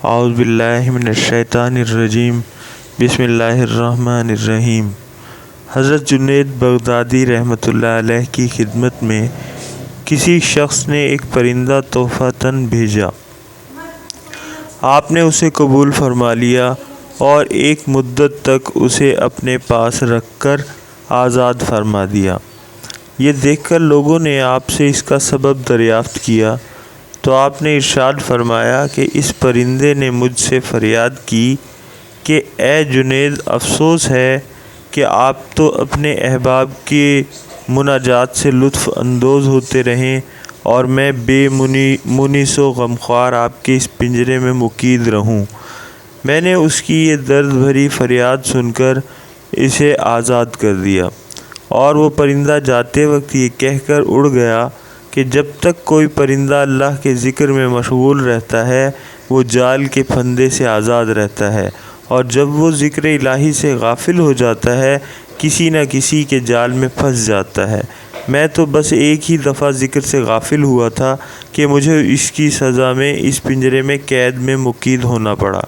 اعوذ باللہ من الشیطان الرجیم بسم اللہ الرحمن الرحیم۔ حضرت جنید بغدادی رحمۃ اللہ علیہ کی خدمت میں کسی شخص نے ایک پرندہ تحفتاً بھیجا۔ آپ نے اسے قبول فرما لیا اور ایک مدت تک اسے اپنے پاس رکھ کر آزاد فرما دیا۔ یہ دیکھ کر لوگوں نے آپ سے اس کا سبب دریافت کیا تو آپ نے ارشاد فرمایا کہ اس پرندے نے مجھ سے فریاد کی کہ اے جنید، افسوس ہے کہ آپ تو اپنے احباب کے مناجات سے لطف اندوز ہوتے رہیں اور میں بے مونس و غمخوار آپ کے اس پنجرے میں مقید رہوں۔ میں نے اس کی یہ درد بھری فریاد سن کر اسے آزاد کر دیا، اور وہ پرندہ جاتے وقت یہ کہہ کر اڑ گیا کہ جب تک کوئی پرندہ اللہ کے ذکر میں مشغول رہتا ہے وہ جال کے پھندے سے آزاد رہتا ہے، اور جب وہ ذکر الہی سے غافل ہو جاتا ہے کسی نہ کسی کے جال میں پھنس جاتا ہے۔ میں تو بس ایک ہی دفعہ ذکر سے غافل ہوا تھا کہ مجھے اس کی سزا میں اس پنجرے میں قید میں مقید ہونا پڑا۔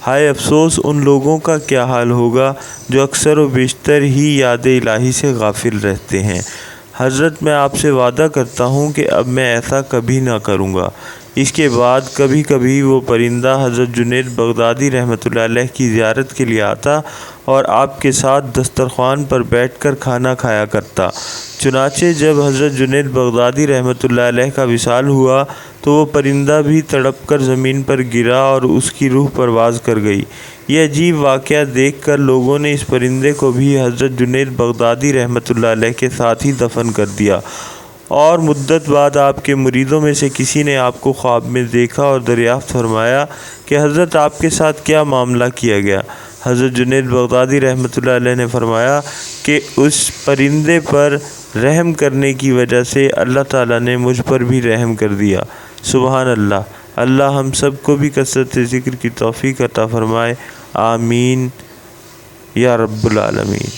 ہائے افسوس ان لوگوں کا کیا حال ہوگا جو اکثر و بیشتر ہی یاد الہی سے غافل رہتے ہیں۔ حضرت، میں آپ سے وعدہ کرتا ہوں کہ اب میں ایسا کبھی نہ کروں گا۔ اس کے بعد کبھی کبھی وہ پرندہ حضرت جنید بغدادی رحمۃ اللہ علیہ کی زیارت کے لیے آتا اور آپ کے ساتھ دسترخوان پر بیٹھ کر کھانا کھایا کرتا۔ چنانچہ جب حضرت جنید بغدادی رحمۃ اللہ علیہ کا وصال ہوا تو وہ پرندہ بھی تڑپ کر زمین پر گرا اور اس کی روح پرواز کر گئی۔ یہ عجیب واقعہ دیکھ کر لوگوں نے اس پرندے کو بھی حضرت جنید بغدادی رحمۃ اللہ علیہ کے ساتھ ہی دفن کر دیا، اور مدت بعد آپ کے مریدوں میں سے کسی نے آپ کو خواب میں دیکھا اور دریافت فرمایا کہ حضرت آپ کے ساتھ کیا معاملہ کیا گیا؟ حضرت جنید بغدادی رحمۃ اللہ علیہ نے فرمایا کہ اس پرندے پر رحم کرنے کی وجہ سے اللہ تعالیٰ نے مجھ پر بھی رحم کر دیا۔ سبحان اللہ۔ اللہ ہم سب کو بھی کثرت ذکر کی توفیق عطا فرمائے، آمین یا رب العالمین۔